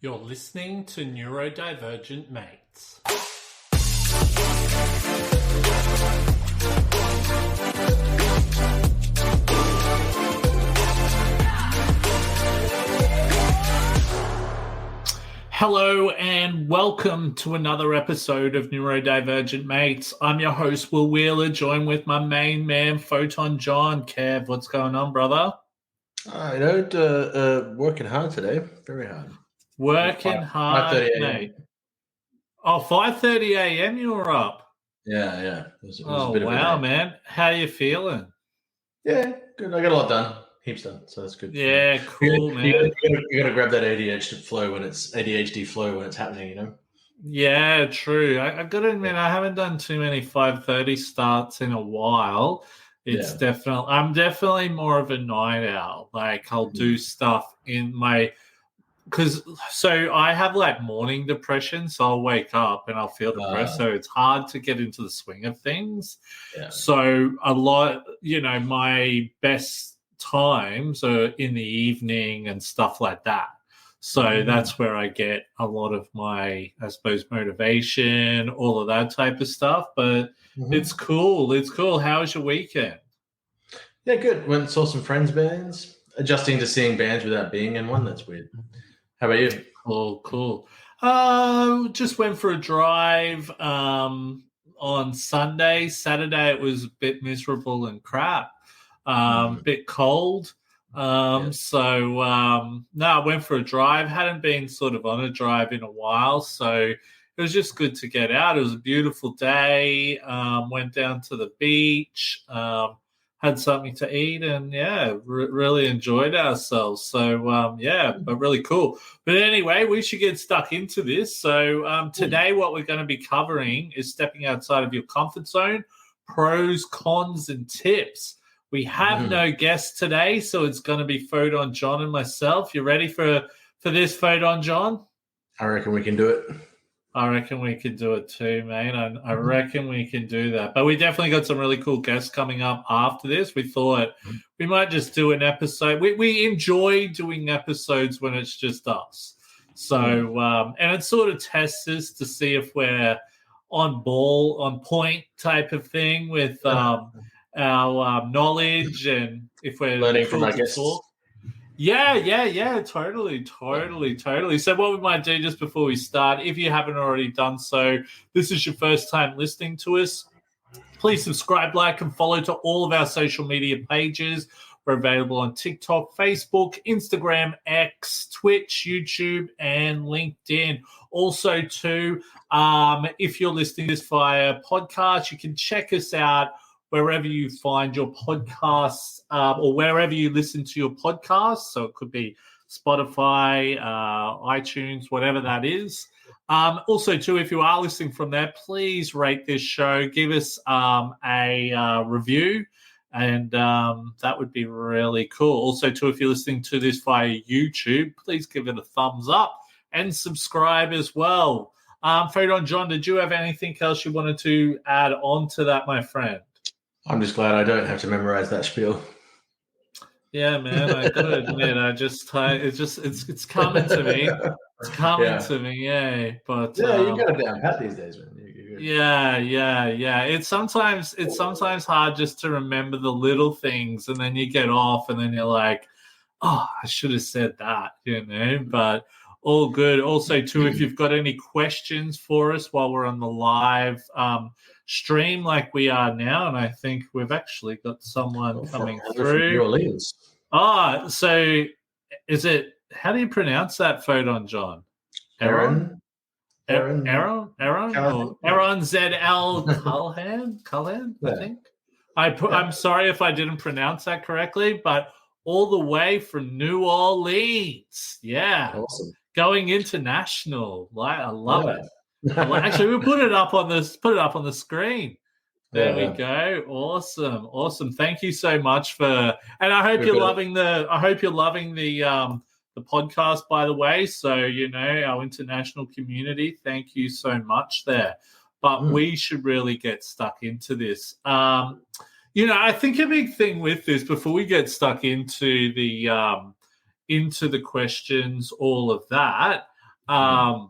You're listening to Neurodivergent Mates. Hello and welcome to another episode of Neurodivergent Mates. I'm your host, Will Wheeler, joined with my main man, Photon John. Kev, what's going on, brother? Working hard today. Very hard. Working hard, mate. Oh, 5:30 a.m. you were up? Yeah. It was oh, a bit wow, of a day. Man. How you feeling? Yeah, good. I got a lot done. Heaps done, so that's good. Yeah, cool, man. You got to grab that ADHD flow when it's happening, you know? Yeah, true. I got to admit, I haven't done too many 5:30 starts in a while. I'm definitely more of a night owl. Like, I'll do stuff in my... So I have like morning depression, so I'll wake up and I'll feel depressed. So it's hard to get into the swing of things. Yeah. So a lot, my best times are in the evening and stuff like that. So that's where I get a lot of my, I suppose, motivation, all of that type of stuff. But it's cool. It's cool. How was your weekend? Yeah, good. Went and saw some friends' bands. Adjusting to seeing bands without being in one. That's weird. How about you? Cool. Just went for a drive on Sunday. Saturday it was a bit miserable and crap. Bit cold. So I went for a drive. Hadn't been sort of on a drive in a while, so it was just good to get out. It was a beautiful day. Went down to the beach. Had something to eat and, really enjoyed ourselves. So, but really cool. But anyway, we should get stuck into this. So today what we're going to be covering is stepping outside of your comfort zone, pros, cons, and tips. We have no guests today, so it's going to be Photon John and myself. You ready for this, Photon John? I reckon we can do it. I reckon we could do it too, mate. I reckon we can do that. But we definitely got some really cool guests coming up after this. We thought we might just do an episode. We enjoy doing episodes when it's just us. So, and it sort of tests us to see if we're on point type of thing with our knowledge and if we're learning from our guests. Yeah, totally. So what we might do just before we start, if you haven't already done so, this is your first time listening to us, please subscribe, like, and follow to all of our social media pages. We're available on TikTok, Facebook, Instagram, X, Twitch, YouTube, and LinkedIn. Also, too, if you're listening to this via podcast, you can check us out wherever you find your podcasts or wherever you listen to your podcasts. So it could be Spotify, iTunes, whatever that is. Also, too, if you are listening from there, please rate this show. Give us a review, and that would be really cool. Also, too, if you're listening to this via YouTube, please give it a thumbs up and subscribe as well. Photon John, did you have anything else you wanted to add on to that, my friend? I'm just glad I don't have to memorize that spiel. Yeah, man, I gotta admit, it's coming to me. It's coming to me, yeah. But you got it down pat these days, man. Yeah. It's sometimes hard just to remember the little things, and then you get off, and then you're like, oh, I should have said that, But all good. Also, too, if you've got any questions for us while we're on the live stream like we are now, and I think we've actually got someone coming through. New Orleans. So is it, how do you pronounce that, Photon John? Aaron ZL Culhan, I think. I'm sorry if I didn't pronounce that correctly, but all the way from New Orleans. Yeah. Awesome. Going international. I love it. Actually, we'll put it up on the screen. There we go. Awesome. Thank you so much and I hope you're loving the podcast, by the way. So, our international community, thank you so much there. But we should really get stuck into this. I think a big thing with this, before we get stuck into the questions, all of that, I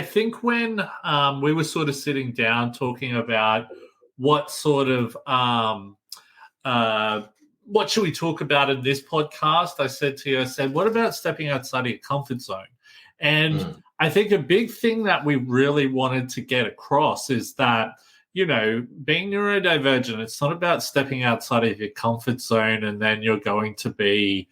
think when we were sort of sitting down talking about what sort of what should we talk about in this podcast, I said to you, what about stepping outside of your comfort zone? And I think a big thing that we really wanted to get across is that, being neurodivergent, it's not about stepping outside of your comfort zone and then you're going to be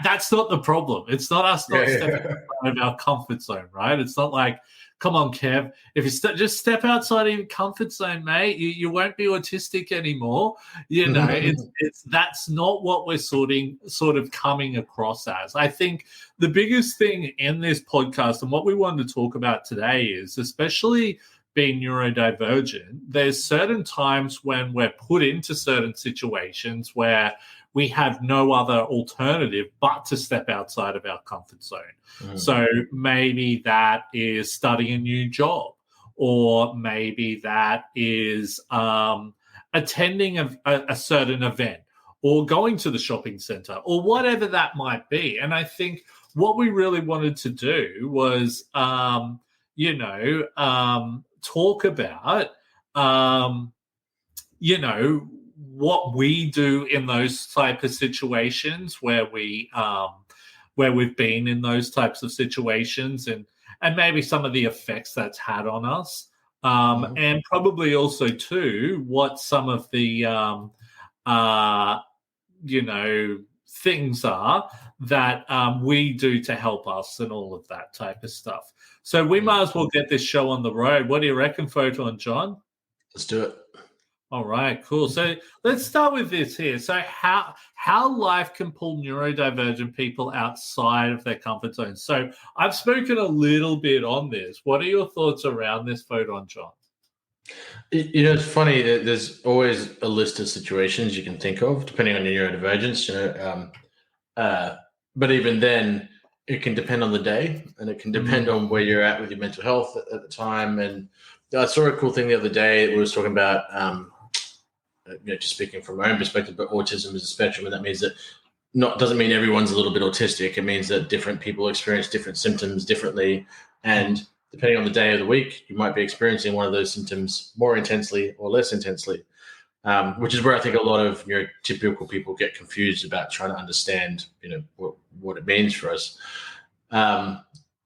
that's not the problem. It's not us not stepping outside of our comfort zone, right? It's not like, come on, Kev, if you just step outside of your comfort zone, mate, you won't be autistic anymore. It's that's not what we're sort of coming across as. I think the biggest thing in this podcast and what we wanted to talk about today is, especially being neurodivergent, there's certain times when we're put into certain situations where we have no other alternative but to step outside of our comfort zone. So maybe that is starting a new job, or maybe that is attending a certain event, or going to the shopping center, or whatever that might be. And I think what we really wanted to do was, talk about, what we do in those type of situations where we've been in those types of situations, and maybe some of the effects that's had on us, and probably also too what some of the things are that we do to help us and all of that type of stuff. So we might as well get this show on the road. What do you reckon, Photon John? Let's do it. All right, cool. So let's start with this here. So how life can pull neurodivergent people outside of their comfort zone. So I've spoken a little bit on this. What are your thoughts around this, Photon John? It's funny that there's always a list of situations you can think of, depending on your neurodivergence. But even then, it can depend on the day, and it can depend on where you're at with your mental health at the time. And I saw a cool thing the other day. We was talking about, just speaking from my own perspective, but autism is a spectrum, and that means that doesn't mean everyone's a little bit autistic. It means that different people experience different symptoms differently, and depending on the day of the week, you might be experiencing one of those symptoms more intensely or less intensely, which is where I think a lot of neurotypical people get confused about trying to understand, what it means for us.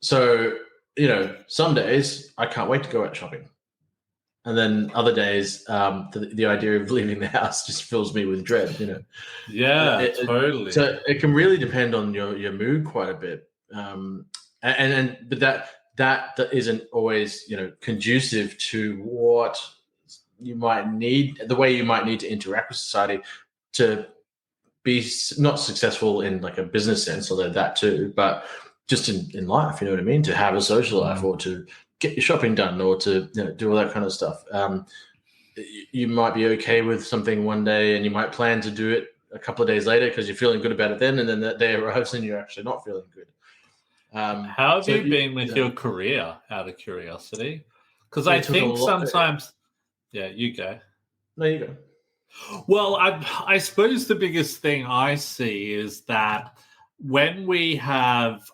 So, some days I can't wait to go out shopping. And then other days, the idea of leaving the house just fills me with dread, Yeah, totally. So it can really depend on your mood quite a bit. But that isn't always, conducive to what you might need, the way you might need to interact with society to be not successful in like a business sense, although that too, but just in life, you know what I mean? To have a social life, or to get your shopping done, or to do all that kind of stuff. You might be okay with something one day, and you might plan to do it a couple of days later because you're feeling good about it then, and then that day arrives and you're actually not feeling good. How have you been with your career, out of curiosity? Because I think sometimes... Yeah, you go. No, you go. Well, I suppose the biggest thing I see is that when we have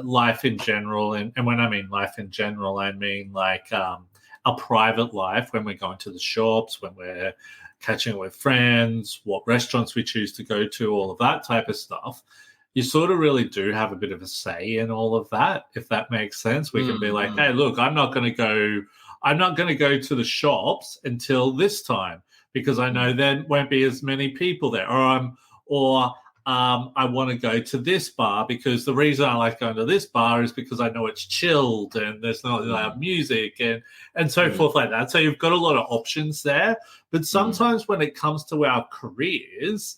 life in general, and when I mean life in general, I mean like a private life, when we're going to the shops, when we're catching up with friends, what restaurants we choose to go to, all of that type of stuff, you sort of really do have a bit of a say in all of that, if that makes sense. We can be like, hey, look, I'm not going to go to the shops until this time because I know there won't be as many people there. Or I want to go to this bar because the reason I like going to this bar is because I know it's chilled and there's not loud music and so forth like that. So you've got a lot of options there. But sometimes when it comes to our careers,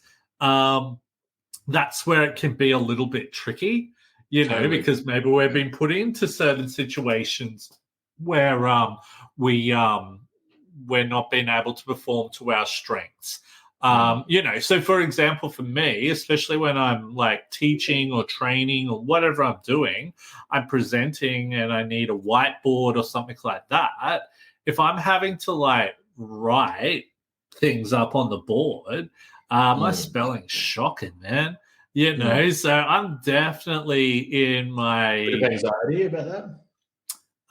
that's where it can be a little bit tricky, because maybe we've been put into certain situations where we're not being able to perform to our strengths. So for example, for me, especially when I'm like teaching or training or whatever I'm doing, I'm presenting and I need a whiteboard or something like that. If I'm having to like write things up on the board, my spelling's shocking, man. So I'm definitely in my Bit of anxiety about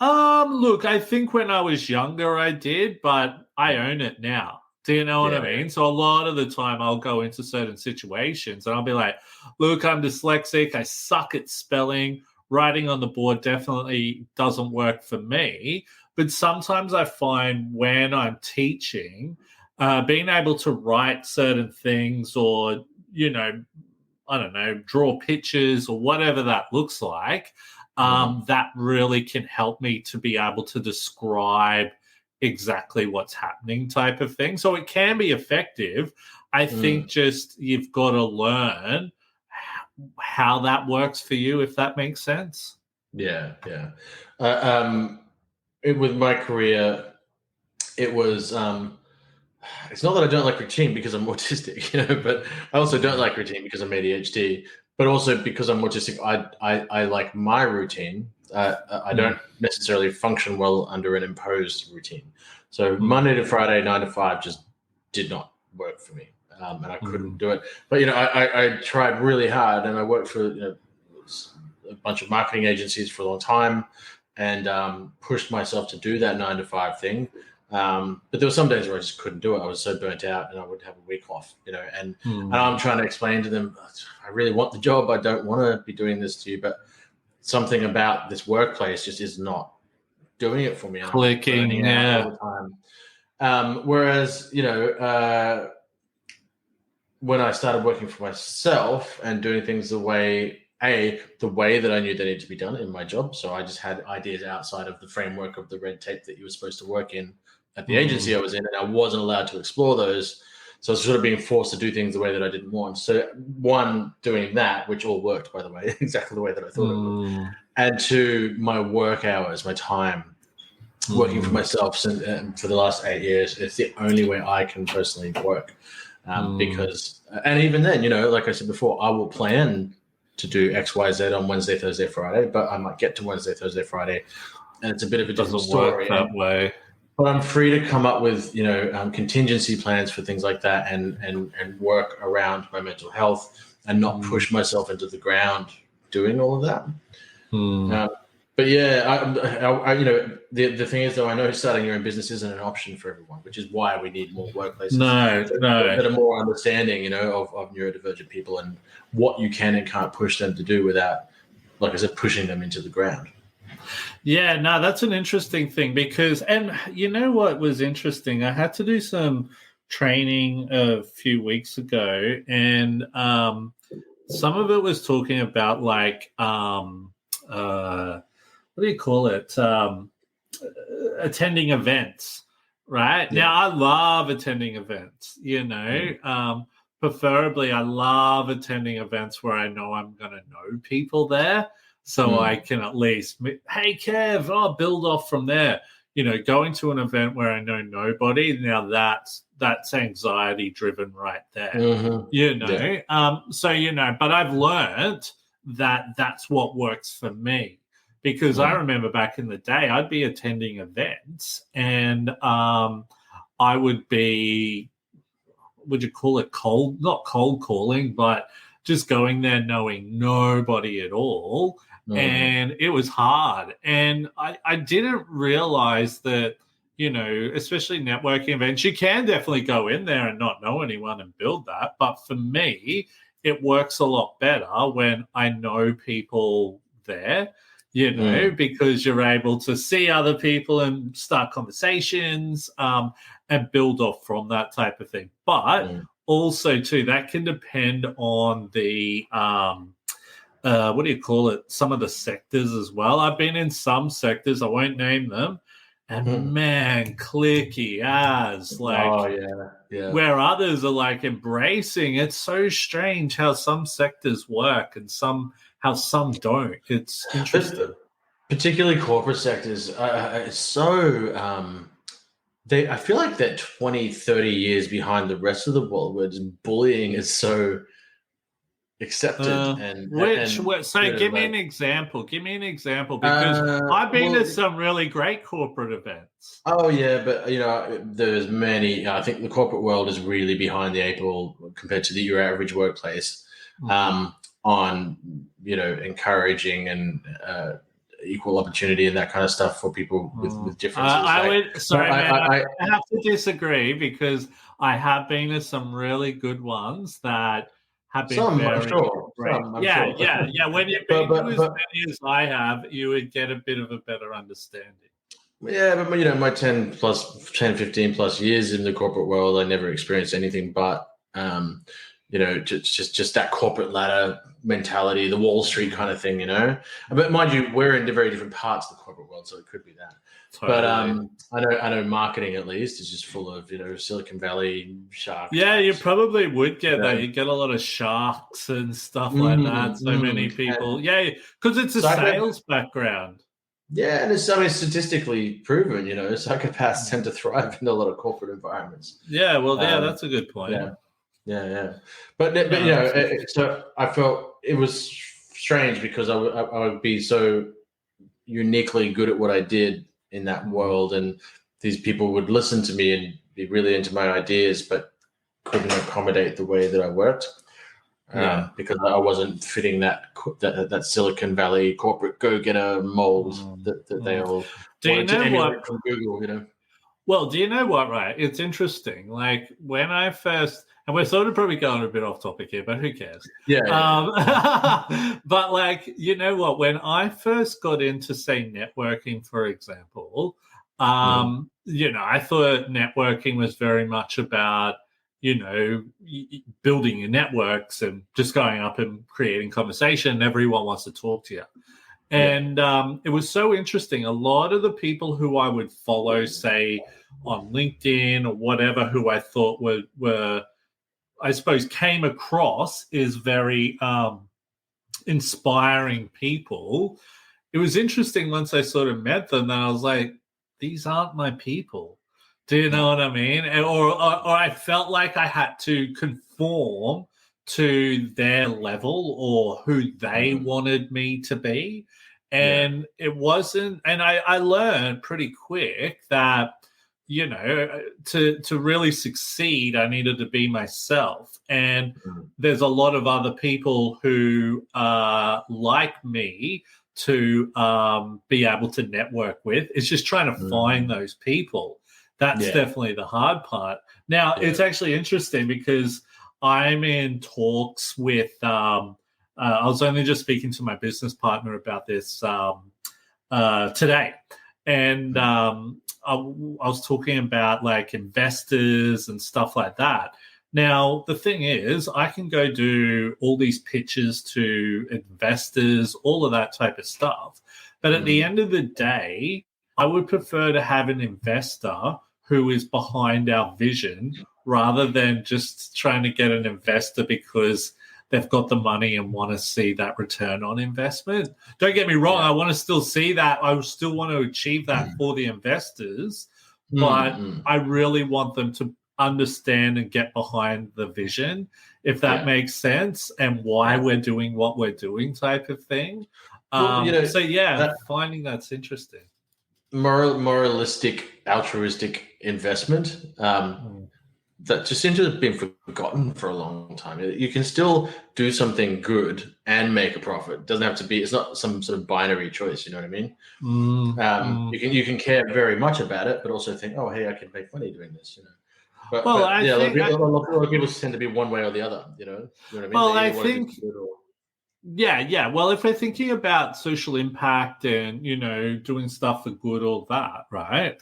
that. Look, I think when I was younger I did, but I own it now. Do you know what I mean? So a lot of the time I'll go into certain situations and I'll be like, look, I'm dyslexic, I suck at spelling, writing on the board definitely doesn't work for me. But sometimes I find when I'm teaching, being able to write certain things or, I don't know, draw pictures or whatever that looks like, that really can help me to be able to describe exactly what's happening type of thing. So it can be effective. I think just you've got to learn how that works for you, if that makes sense. Yeah. With my career, it was it's not that I don't like routine because I'm autistic, but I also don't like routine because I'm ADHD, but also because I'm autistic, I like my routine. I don't necessarily function well under an imposed routine. So Monday to Friday, 9 to 5 just did not work for me. And I couldn't do it. But, I tried really hard and I worked for, a bunch of marketing agencies for a long time and pushed myself to do that 9 to 5 thing. But there were some days where I just couldn't do it. I was so burnt out and I would have a week off, and I'm trying to explain to them, I really want the job. I don't want to be doing this to you, but something about this workplace just is not doing it for me. And Clicking, I'm out all the time. Whereas, when I started working for myself and doing things the way that I knew they needed to be done in my job. So I just had ideas outside of the framework of the red tape that you were supposed to work in at the agency I was in, and I wasn't allowed to explore those. So I was sort of being forced to do things the way that I didn't want. So one, doing that, which all worked, by the way, exactly the way that I thought it would. And two, my work hours, my time, working for myself for the last 8 years, it's the only way I can personally work. Because, and even then, like I said before, I will plan to do X, Y, Z on Wednesday, Thursday, Friday, but I might get to Wednesday, Thursday, Friday, and it's a bit of a different story. Work that way. But I'm free to come up with, contingency plans for things like that and work around my mental health and not push myself into the ground doing all of that. But yeah, the thing is, though, I know starting your own business isn't an option for everyone, which is why we need more workplaces that are more understanding, of neurodivergent people and what you can and can't push them to do without, like I said, pushing them into the ground. Yeah, no, that's an interesting thing because, and you know what was interesting? I had to do some training a few weeks ago, and some of it was talking about like, what do you call it? Attending events, right? Yeah. Now, I love attending events, preferably I love attending events where I know I'm going to know people there. So I can at least, hey, Kev, I'll build off from there. Going to an event where I know nobody, now that's anxiety driven right there, but I've learned that that's what works for me. Because I remember back in the day, I'd be attending events and I would be, would you call it not cold calling, but just going there knowing nobody at all. And it was hard. And I didn't realize that, especially networking events, you can definitely go in there and not know anyone and build that. But for me, it works a lot better when I know people there. Because you're able to see other people and start conversations and build off from that type of thing. But also, too, that can depend on the, what do you call it, some of the sectors as well. I've been in some sectors, I won't name them, and man, clicky as, like, where others are, like, embracing. It's so strange how some sectors work and how some don't. It's interesting. Particularly corporate sectors, it's so I feel like they're 20, 30 years behind the rest of the world where just bullying is so accepted. Give me an example. Give me an example because I've been to some really great corporate events. Oh yeah, but there's many. I think the corporate world is really behind the eight ball compared to your average workplace. on encouraging and equal opportunity and that kind of stuff for people with differences. I have to disagree, because I have been to some really good ones that have been I'm very sure. great. Yeah. When you've been to as many as I have, you would get a bit of a better understanding. Yeah, but my 10, 15 plus years in the corporate world, I never experienced anything but just that corporate ladder mentality, the Wall Street kind of thing, But mind you, we're in very different parts of the corporate world, so it could be that. Totally. But I know marketing at least is just full of Silicon Valley sharks. Yeah, you probably would get that. You get a lot of sharks and stuff like that. So many people, because it's a sales background. Yeah, and it's statistically proven. Psychopaths tend to thrive in a lot of corporate environments. Yeah, well, that's a good point. Yeah. But so I felt it was strange because I would be so uniquely good at what I did in that world, and these people would listen to me and be really into my ideas, but couldn't accommodate the way that I worked. Because I wasn't fitting that Silicon Valley corporate go-getter mold that they all wanted to emulate from Google, Well, do you know what, right? It's interesting. Like when I first, and we're sort of probably going a bit off topic here, but who cares? But like, you know what? When I first got into, say, networking, for example, I thought networking was very much about, building your networks and just going up and creating conversation. Everyone wants to talk to you. And it was so interesting. A lot of the people who I would follow, say, on LinkedIn or whatever, who I thought were I suppose, came across as very inspiring people. It was interesting once I sort of met them that I was like, these aren't my people. Do you know what I mean? Or I felt like I had to conform to their level or who they wanted me to be. And it wasn't, and I learned pretty quick that, to really succeed, I needed to be myself. And there's a lot of other people who are like me to be able to network with. It's just trying to find those people. That's definitely the hard part. Now, it's actually interesting because I'm in talks with, I was only just speaking to my business partner about this today. And I was talking about like investors and stuff like that. Now, the thing is, I can go do all these pitches to investors, all of that type of stuff. But at the end of the day, I would prefer to have an investor who is behind our vision rather than just trying to get an investor because they've got the money and want to see that return on investment. Don't get me wrong. I want to still see that. I still want to achieve that for the investors, but I really want them to understand and get behind the vision, if that makes sense, and why we're doing what we're doing type of thing. Finding that's interesting. Moralistic, altruistic investment that just seems to have been forgotten for a long time. You can still do something good and make a profit. It doesn't have to be. It's not some sort of binary choice. You know what I mean? You can care very much about it, but also think, oh, hey, I can make money doing this. A lot of people tend to be one way or the other. You know what I mean? Well, I think. Yeah. Well, if we're thinking about social impact and, doing stuff for good, all that, right?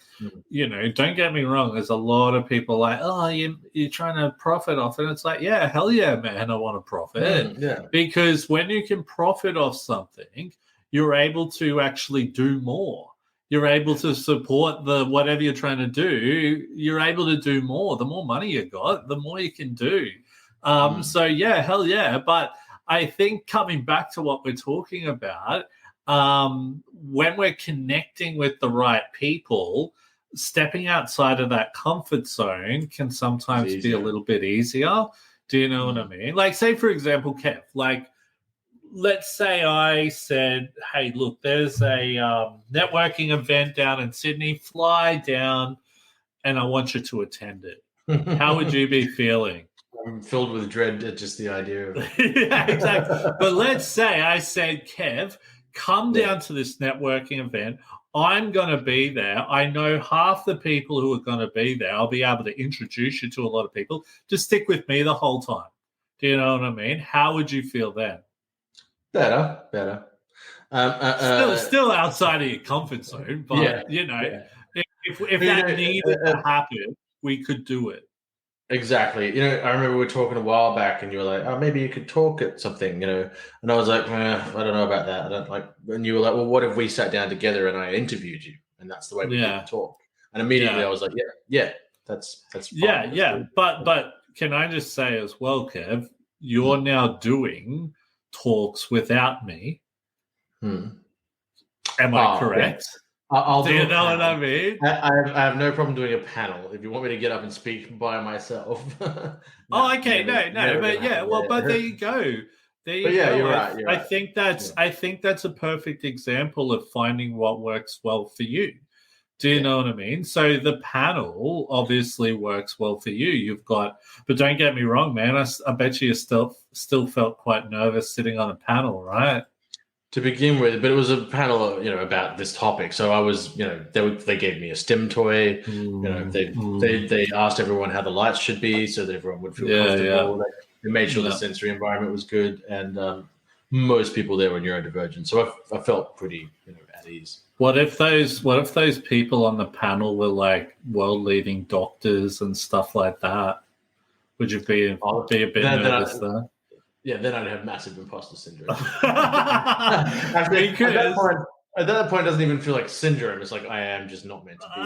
Don't get me wrong. There's a lot of people like, oh, you're trying to profit off it. It's like, yeah, hell yeah, man, I want to profit. Because when you can profit off something, you're able to actually do more. You're able to support whatever you're trying to do. You're able to do more. The more money you got, the more you can do. So, yeah, hell yeah. But I think coming back to what we're talking about, when we're connecting with the right people, stepping outside of that comfort zone can sometimes be a little bit easier. Do you know what I mean? Like, say, for example, Kev, like, let's say I said, hey, look, there's a networking event down in Sydney. Fly down and I want you to attend it. How would you be feeling? I'm filled with dread at just the idea of Yeah, exactly. But let's say I said, Kev, come Yeah. down to this networking event. I'm going to be there. I know half the people who are going to be there. I'll be able to introduce you to a lot of people. Just stick with me the whole time. Do you know what I mean? How would you feel then? better. Still outside of your comfort zone, but yeah. if You that know, needed to happen, we could do it. exactly. I remember we were talking a while back, and you were like, "Oh, maybe you could talk at something," and I was like, I don't know about that. I don't like. And you were like, "Well, what if we sat down together and I interviewed you, and that's the way we did the talk?" And immediately I was like, "Yeah, that's fine. Yeah. But can I just say as well, Kev, you're now doing talks without me. Hmm. Am I correct? I'll do do you a know panel. what I mean? I have no problem doing a panel. If you want me to get up and speak by myself. Okay, no, but but there you go. There you go. You're right. I think that's a perfect example of finding what works well for you. Do you know what I mean? So the panel obviously works well for you. But don't get me wrong, man. I bet you still felt quite nervous sitting on a panel, right? To begin with, but it was a panel, about this topic. So I was, they gave me a STEM toy. They asked everyone how the lights should be so that everyone would feel comfortable. They made sure the sensory environment was good, and most people there were neurodivergent. So I felt pretty, at ease. What if those people on the panel were like world-leading doctors and stuff like that? Would you be a bit nervous there? Yeah, then I'd have massive imposter syndrome. Actually, at that point, it doesn't even feel like syndrome. It's like I am just not meant to be.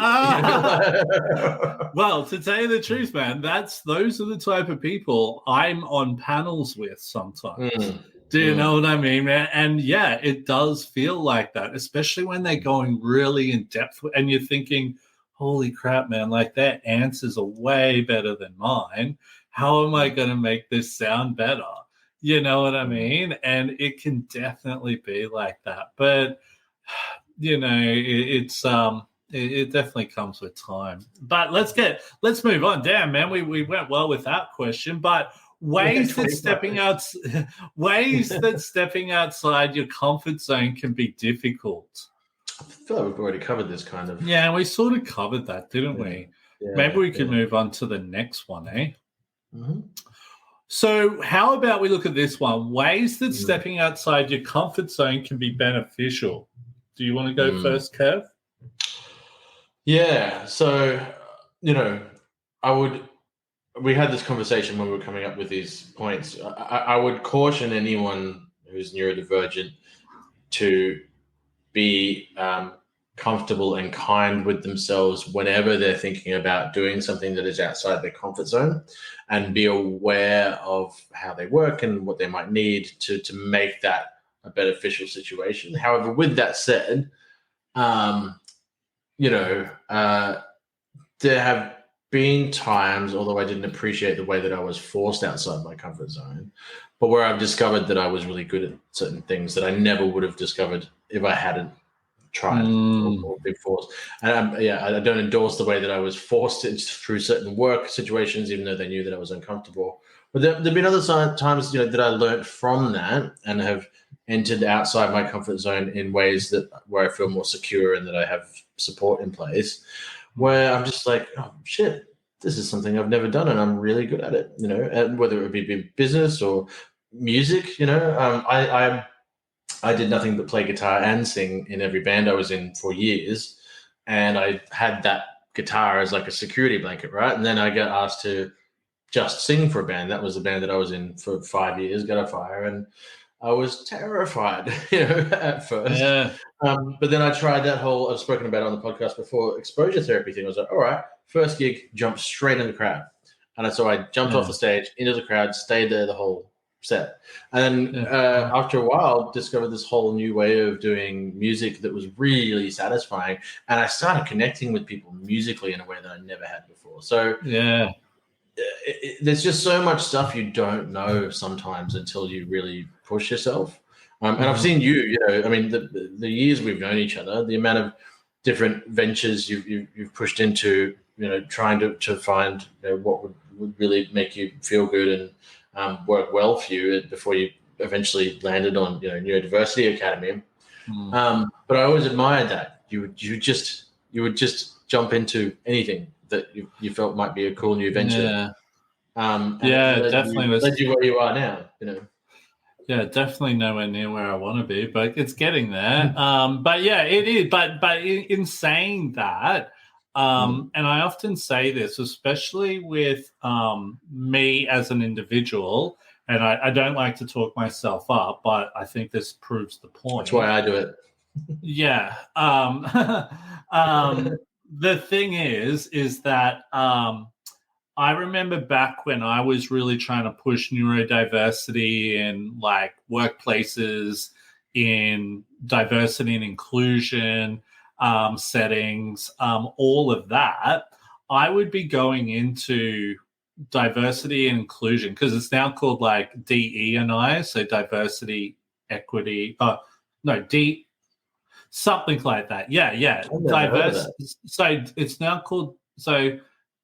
Well, to tell you the truth, man, those are the type of people I'm on panels with sometimes. Do you know what I mean, man? And yeah, it does feel like that, especially when they're going really in depth and you're thinking, holy crap, man, like their answers are way better than mine. How am I going to make this sound better? You know what I mean? And it can definitely be like that. But, it definitely comes with time. But let's move on. Damn, man, we went well with that question. But ways that stepping outside your comfort zone can be difficult. I feel like we've already covered this kind of. Yeah, we sort of covered that, didn't we? Yeah, maybe we could move on to the next one, eh? Mm-hmm. So how about we look at this one? Ways that stepping outside your comfort zone can be beneficial. Do you want to go first, Kev? Yeah. So, we had this conversation when we were coming up with these points. I would caution anyone who's neurodivergent to be comfortable and kind with themselves whenever they're thinking about doing something that is outside their comfort zone, and be aware of how they work and what they might need to make that a beneficial situation. However, with that said, there have been times, although I didn't appreciate the way that I was forced outside my comfort zone, but where I've discovered that I was really good at certain things that I never would have discovered if I hadn't tried or been forced. And I don't endorse the way that I was forced through certain work situations, even though they knew that I was uncomfortable. But there've been other times, that I learned from that and have entered outside my comfort zone in ways where I feel more secure and that I have support in place, where I'm just like, oh shit, this is something I've never done and I'm really good at it. And whether it be business or music, I did nothing but play guitar and sing in every band I was in for years. And I had that guitar as like a security blanket, right? And then I got asked to just sing for a band. That was the band that I was in for 5 years, Gutter Fire. And I was terrified, at first. Yeah. But then I tried that whole, I've spoken about it on the podcast before, exposure therapy thing. I was like, all right, first gig, jumped straight in the crowd. And so I jumped off the stage, into the crowd, stayed there the whole set. And then after a while, discovered this whole new way of doing music that was really satisfying. And I started connecting with people musically in a way that I never had before. So there's just so much stuff you don't know sometimes until you really push yourself. And I've seen the years we've known each other, the amount of different ventures you've pushed into, trying to find what would would really make you feel good and work well for you before you eventually landed on Neurodiversity Academy. But I always admired that you would just jump into anything that you felt might be a cool new venture. Yeah. And Yeah, it definitely was. led you where you are now. Yeah, definitely nowhere near where I want to be, but it's getting there. But yeah, it is. But in saying that, and I often say this, especially with me as an individual, and I don't like to talk myself up, but I think this proves the point. That's why I do it. Yeah. The thing is that I remember back when I was really trying to push neurodiversity in like workplaces, in diversity and inclusion settings, all of that. I would be going into diversity and inclusion because it's now called like DE&I, so diversity, equity. No, D, something like that. Yeah. Diverse. So it's now called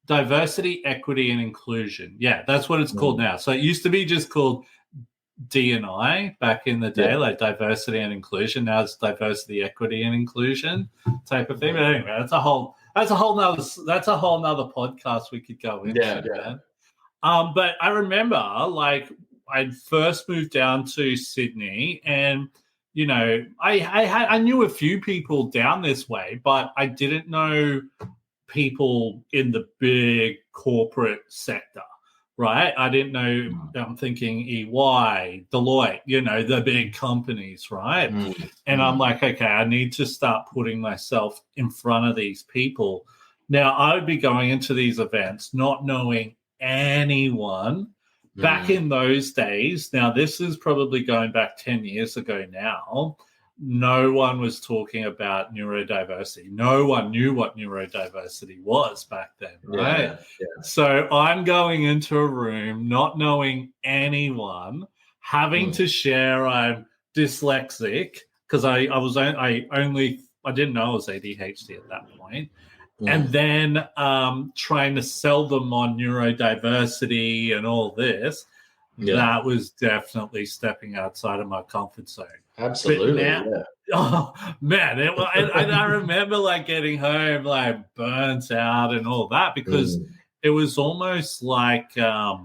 diversity, equity, and inclusion. Yeah, that's what it's called now. So it used to be just called D&I back in the day, like diversity and inclusion. Now it's diversity, equity, and inclusion type of thing. But anyway, that's a whole nother podcast we could go into. Yeah. But I remember like I first moved down to Sydney, and I knew a few people down this way, but I didn't know people in the big corporate sector, right? I didn't know. I'm thinking EY, Deloitte, the big companies, right? And I'm like, okay, I need to start putting myself in front of these people. Now, I would be going into these events not knowing anyone. Back in those days, now this is probably going back 10 years ago now, no one was talking about neurodiversity. No one knew what neurodiversity was back then, right? Yeah. So I'm going into a room not knowing anyone, having to share I'm dyslexic because I didn't know I was ADHD at that point. And then trying to sell them on neurodiversity and all this, that was definitely stepping outside of my comfort zone. Absolutely. Oh man, I remember like getting home like burnt out and all that because it was almost like it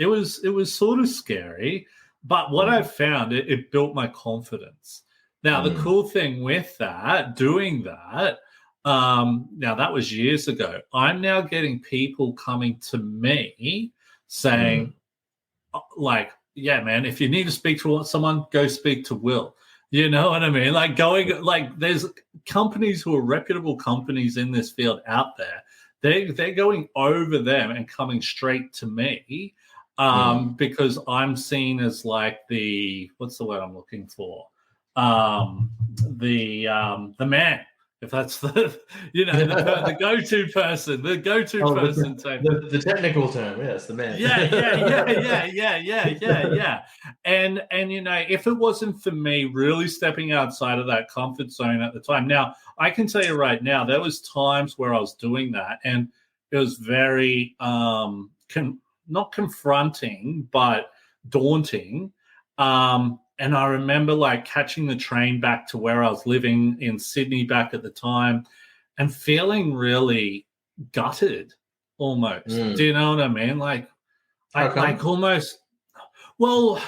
was sort of scary. But what I found, it built my confidence. Now the cool thing with doing that. Now that was years ago. I'm now getting people coming to me saying, like, yeah, man, if you need to speak to someone, go speak to Will. You know what I mean? Like there's companies who are reputable companies in this field out there. They're going over them and coming straight to me because I'm seen as like what's the word I'm looking for? The man. If that's the go-to person, the the technical term, yes, the man. Yeah. And if it wasn't for me really stepping outside of that comfort zone at the time, now I can tell you right now, there was times where I was doing that, and it was very not confronting, but daunting. And I remember like catching the train back to where I was living in Sydney back at the time and feeling really gutted almost. Do you know what I mean? Like, almost, well,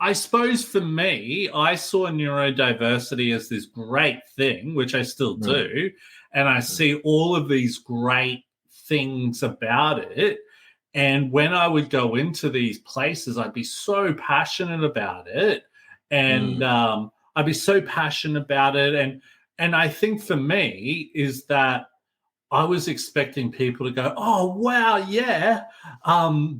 I suppose for me, I saw neurodiversity as this great thing, which I still do. And I see all of these great things about it. And when I would go into these places, I'd be so passionate about it. And I'd be so passionate about it. And I think for me is that I was expecting people to go, oh, wow, yeah,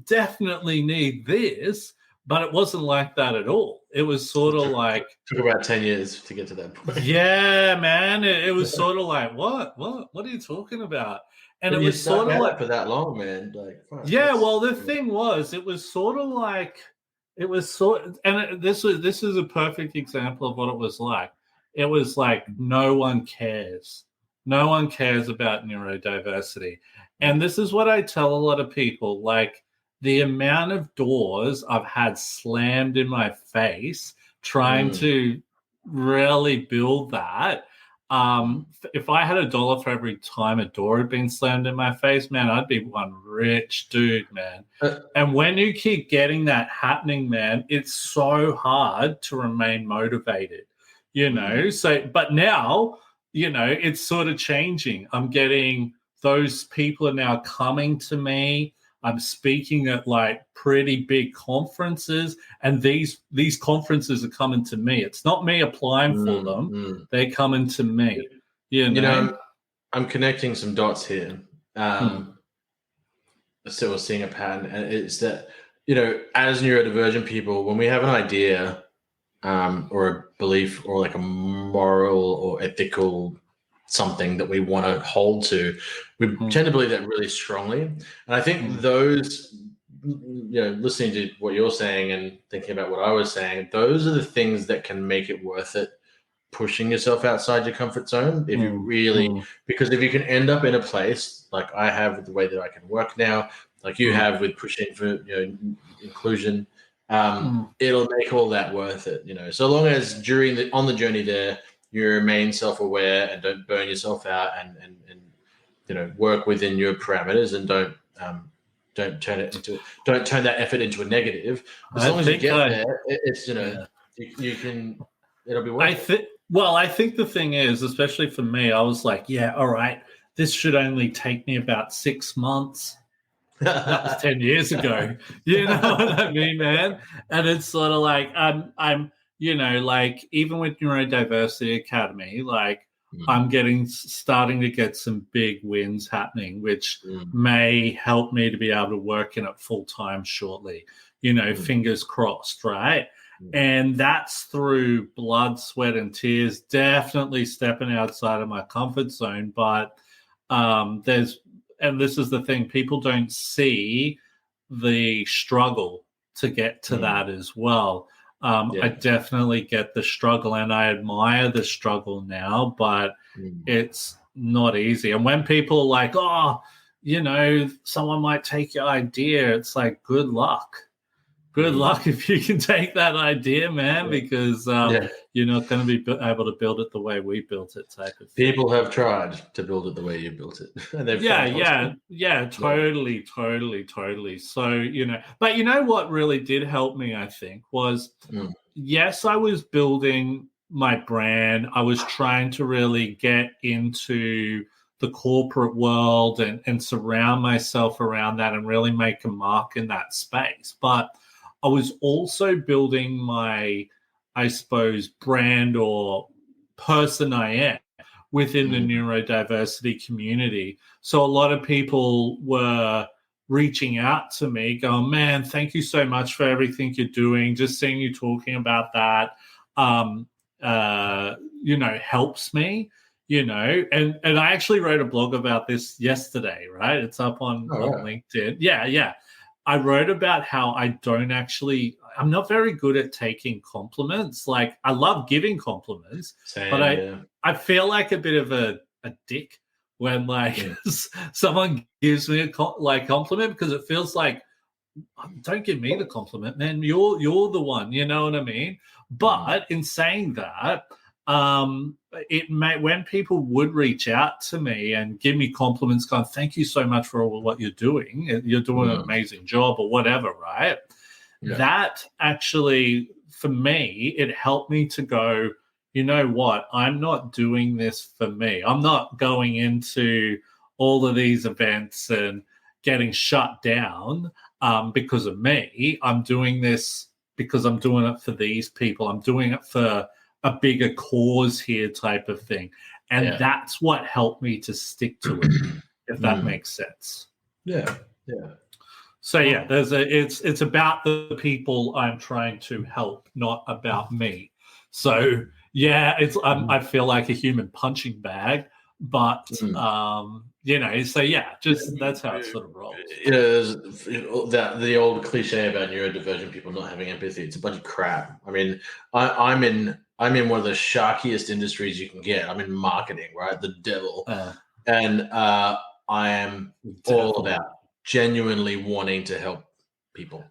definitely need this. But it wasn't like that at all. It was sort of like... Took about 10 years to get to that point. Yeah, man. It was sort of like, what are you talking about? And but it was sort of like... for that long, man. Like, yeah, well, the thing was, it was sort of like... It was sort... And this is a perfect example of what it was like. It was like no one cares, No one cares about neurodiversity. And this is what I tell a lot of people, like the amount of doors I've had slammed in my face trying to really build that. If I had $1 for every time a door had been slammed in my face, man, I'd be one rich dude, man. And when you keep getting that happening, man, it's so hard to remain motivated, you know? So, but now, you know, it's sort of changing. I'm getting those people are now coming to me. I'm speaking at like pretty big conferences, and these conferences are coming to me. It's not me applying for them. They're coming to me, you know? I'm connecting some dots here. So we're seeing a pattern, and it's that, you know, as neurodivergent people, when we have an idea or a belief or like a moral or ethical something that we want to hold to, we tend to believe that really strongly. And I think those, you know, listening to what you're saying and thinking about what I was saying, those are the things that can make it worth it, pushing yourself outside your comfort zone. If you really, because if you can end up in a place like I have with the way that I can work now, like you have with pushing for, you know, inclusion, it'll make all that worth it, you know, so long as on the journey there, you remain self-aware and don't burn yourself out, and you know, work within your parameters, and don't turn that effort into a negative. As long as you get there, it's, you know, you can, it'll be worth it. I think the thing is, especially for me, I was like, yeah, all right, this should only take me about 6 months. That was 10 years ago. You know what I mean, man? And it's sort of like I'm you know, like even with Neurodiversity Academy, like I'm starting to get some big wins happening, which may help me to be able to work in it full time shortly. You know, fingers crossed, right? And that's through blood, sweat, and tears. Definitely stepping outside of my comfort zone, but and this is the thing, people don't see the struggle to get to that as well. I definitely get the struggle, and I admire the struggle now, but it's not easy. And when people are like, oh, you know, someone might take your idea, it's like, good luck. Good luck if you can take that idea, man, because you're not going to be able to build it the way we built it, type of thing. People have tried to build it the way you built it. And they've totally. So, you know, but you know what really did help me, I think, was, yes, I was building my brand. I was trying to really get into the corporate world and surround myself around that and really make a mark in that space. But I was also building my, I suppose, brand or person I am within the neurodiversity community. So a lot of people were reaching out to me going, man, thank you so much for everything you're doing. Just seeing you talking about that, you know, helps me, you know. And I actually wrote a blog about this yesterday, right? It's up on LinkedIn. Yeah. I wrote about how I'm not very good at taking compliments. Like, I love giving compliments, but I feel like a bit of a dick when someone gives me a compliment, because it feels like, don't give me the compliment, man. You're the one, you know what I mean? But in saying that, when people would reach out to me and give me compliments, going, thank you so much for all what you're doing. You're doing an amazing job, or whatever, right? Yeah. That actually, for me, it helped me to go, you know what? I'm not doing this for me. I'm not going into all of these events and getting shut down because of me. I'm doing this because I'm doing it for these people. I'm doing it for a bigger cause here, type of thing. And that's what helped me to stick to it, if that makes sense. Yeah. So it's about the people I'm trying to help, not about me. So it's I feel like a human punching bag, but you know, so just that's how it sort of rolls. The old cliche about neurodivergent people not having empathy, it's a bunch of crap. I mean, I'm in I'm in one of the sharkiest industries you can get. I'm in marketing, right? The devil. And I am all about genuinely wanting to help people.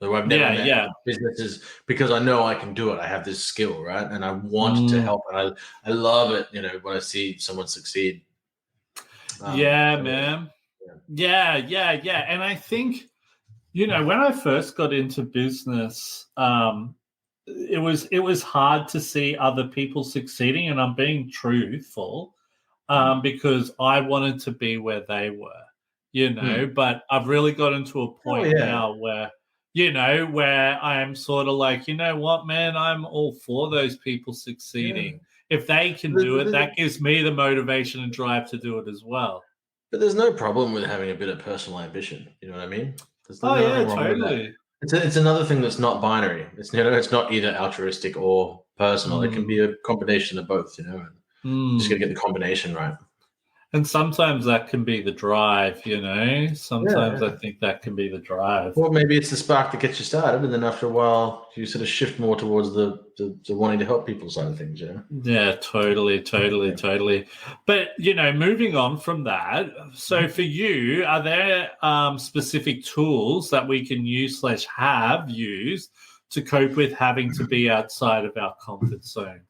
So I've never met businesses because I know I can do it. I have this skill, right? And I want to help. And I love it, when I see someone succeed. Man. Yeah. And I think, when I first got into business, it was hard to see other people succeeding, and I'm being truthful, because I wanted to be where they were, but I've really gotten to a point now where, where I am sort of like, you know what, man, I'm all for those people succeeding. If they can do it, that gives me the motivation and drive to do it as well. But there's no problem with having a bit of personal ambition. You know what I mean? There's nothing wrong totally. With that. It's another thing that's not binary. It's it's not either altruistic or personal. It can be a combination of both. Just got to get the combination right. And sometimes that can be the drive. Sometimes I think that can be the drive. Well, maybe it's the spark that gets you started, and then after a while, you sort of shift more towards the wanting to help people side of things. Yeah, totally. But moving on from that, so for you, are there specific tools that we can use / have used to cope with having to be outside of our comfort zone?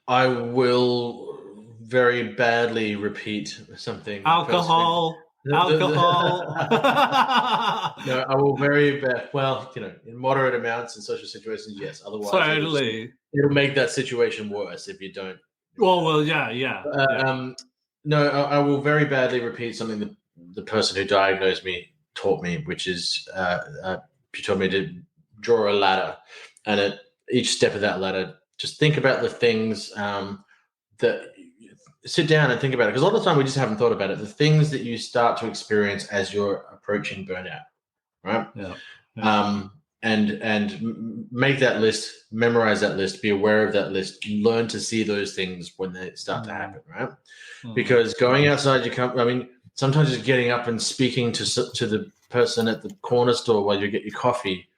I will very badly repeat something. Alcohol. No, I will very bad. Well, in moderate amounts in social situations, yes. Otherwise, totally, it'll make that situation worse if you don't. Well, yeah. No, I will very badly repeat something that the person who diagnosed me taught me, which is she told me to draw a ladder, and at each step of that ladder, just think about the things that sit down and think about it, because a lot of the time we just haven't thought about it. The things that you start to experience as you're approaching burnout, right? And make that list, memorize that list, be aware of that list, learn to see those things when they start to happen, right? Because going outside your comfort, sometimes just getting up and speaking to the person at the corner store while you get your coffee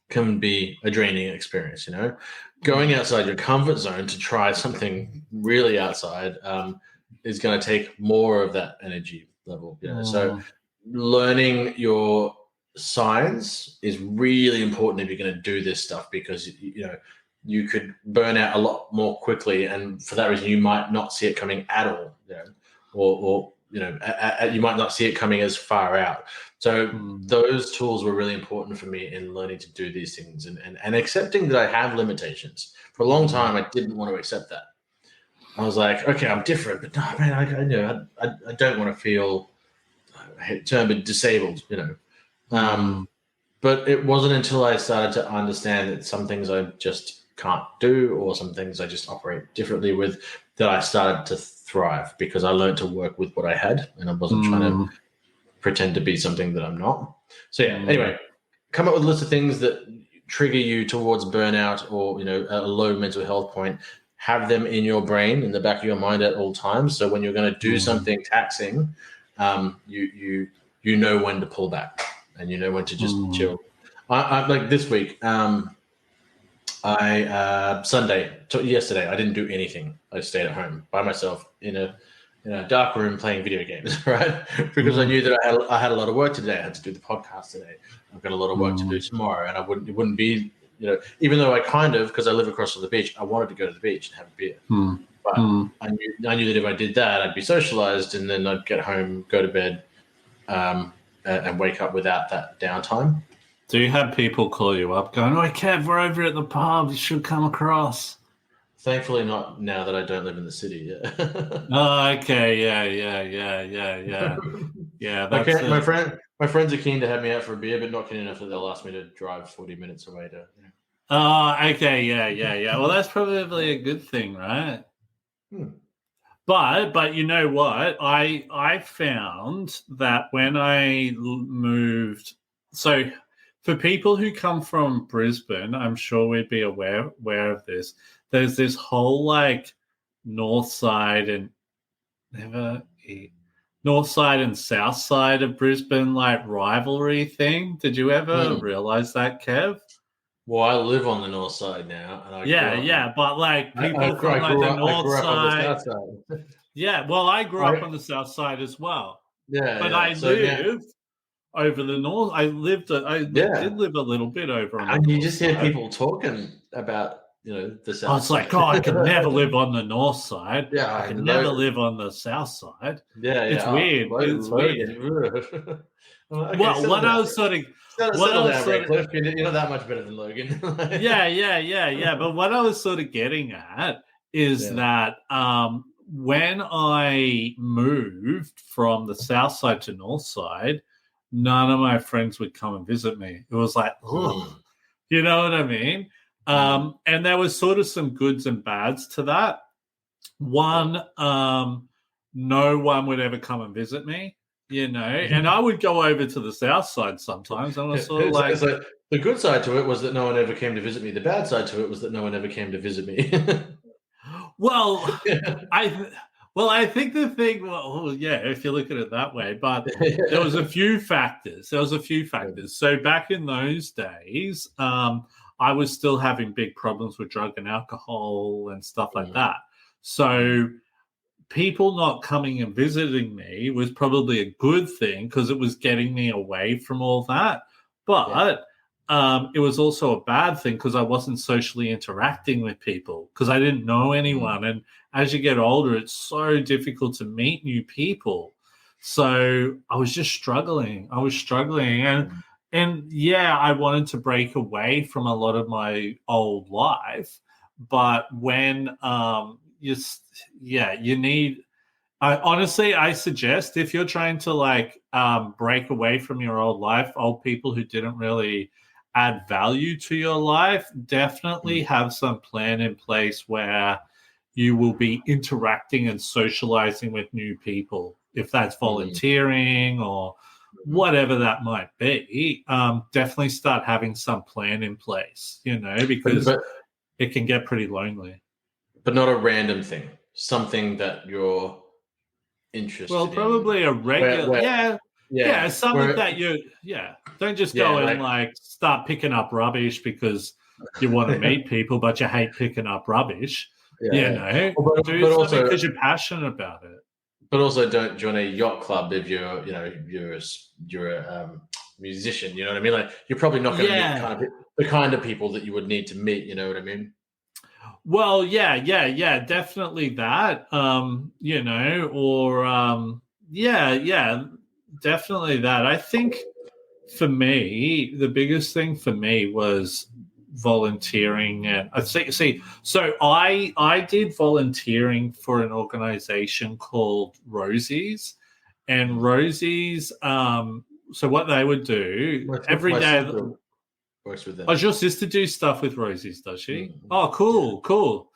can be a draining experience. Going outside your comfort zone to try something really outside is going to take more of that energy level. So learning your signs is really important if you're going to do this stuff, because you could burn out a lot more quickly, and for that reason you might not see it coming at all, or you might not see it coming as far out. So those tools were really important for me in learning to do these things, and accepting that I have limitations. For a long time, I didn't want to accept that. I was like, okay, I'm different, but no, man, I don't want to feel termed disabled, But it wasn't until I started to understand that some things I just can't do, or some things I just operate differently with, that I started to thrive, because I learned to work with what I had, and I wasn't trying to pretend to be something that I'm not. So anyway, come up with a list of things that trigger you towards burnout, or a low mental health point. Have them in your brain, in the back of your mind at all times, so when you're going to do something taxing, you know when to pull back, and you know when to just chill. I like this week. Yesterday, I didn't do anything. I stayed at home by myself in a dark room playing video games, right? Because I knew that I had a lot of work today. I had to do the podcast today. I've got a lot of work to do tomorrow, and it wouldn't be, even though because I live across from the beach, I wanted to go to the beach and have a beer. But I knew that if I did that, I'd be socialized, and then I'd get home, go to bed, and wake up without that downtime. Do you have people call you up going, "Oh, Kev, we're over at the pub. You should come across"? Thankfully, not now that I don't live in the city. Yeah. Oh, okay. Yeah. That's my friends are keen to have me out for a beer, but not keen enough that they'll ask me to drive 40 minutes away to. Oh, okay. Yeah. Well, that's probably a good thing, right? But you know what? I found that when I moved, so for people who come from Brisbane, I'm sure we'd be aware of this. There's this whole north side and south side of Brisbane rivalry thing. Did you ever realize that, Kev? Well, I live on the north side now, and I grew Yeah, up. yeah, but like people from I like the I north grew up on the side. south side. Yeah, well, I grew up I, on the south side as well, yeah, but yeah. I So now, lived over the north. Did yeah, live a little bit over on the and you north just hear side. people talking about the I south was like, side. oh, I could never live on the north side. I Yeah, could and never live on the south side. yeah, It's yeah. Oh, weird. It's weird. Logan. Well, okay, Well, settle what I down. was sort of, what I Settle was down, sort of, Redcliffe. You're not that much better than Logan. yeah. But what I was sort of getting at is Yeah. that when I moved from the south side to north side, none of my friends would come and visit me. It was like, oh, Mm, you know what I mean? mm, And there was sort of some goods and bads to that. yeah. One, no one would ever come and visit me, and I would go over to the south side sometimes, and I was sort of like, So the good side to it was that no one ever came to visit me. The bad side to it was that no one ever came to visit me. well, I, I think the thing, well, yeah, if you look at it that way, but there was a few factors. So back in those days, I was still having big problems with drug and alcohol and stuff like Mm, that. So people not coming and visiting me was probably a good thing because it was getting me away from all that. yeah. But it was also a bad thing because I wasn't socially interacting with people because I didn't know Mm, anyone. And as you get older, it's so difficult to meet new people. So I was just struggling. mm, And yeah, I wanted to break away from a lot of my old life. But when you need. Honestly, I suggest if you're trying to break away from your old life, old people who didn't really add value to your life, definitely mm, have some plan in place where you will be interacting and socializing with new people. If that's mm, volunteering or mm. whatever that might be, definitely start having some plan in place, But, because but it can get pretty lonely. but not a random thing. Something that you're Well, interested in. probably a regular, Where yeah, yeah, something where that don't just yeah, go and like like start picking up rubbish because you want to meet people, but you hate picking up rubbish. yeah, yeah. Do But something also because you're passionate about it. don't join a yacht club if you're a musician. You know what I mean? Like you're probably not going to meet Yeah. the kind of people that you would need to meet. You know what I mean? Well, yeah, definitely that. Or yeah, definitely that. I think for me, the biggest thing for me was volunteering, and so I did volunteering for an organization called Rosie's, and Mm. Rosie's. So what they would do every My day. sister works with Does them. your sister do stuff with Rosie's, does she? Mm. Oh, Yeah. cool.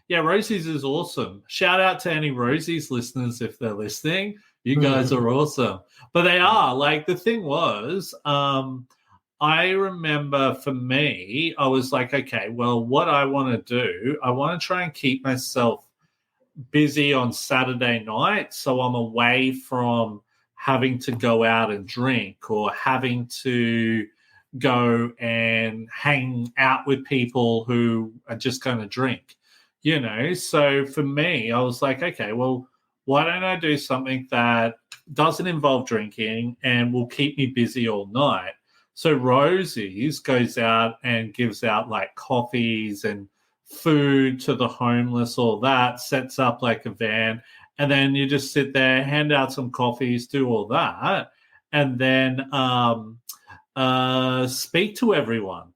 Yeah, Rosie's is awesome. Shout out to any Rosie's listeners if they're listening. You guys Mm. are awesome. But they Mm. are. Like the thing was, I remember for me, I was like, okay, well, what I want to do, I want to try and keep myself busy on Saturday night so I'm away from having to go out and drink or having to go and hang out with people who are just going to drink, So for me, I was like, okay, well, why don't I do something that doesn't involve drinking and will keep me busy all night? So Rosie's goes out and gives out like coffees and food to the homeless, all that, sets up like a van, and then you just sit there, hand out some coffees, do all that, and then speak to everyone,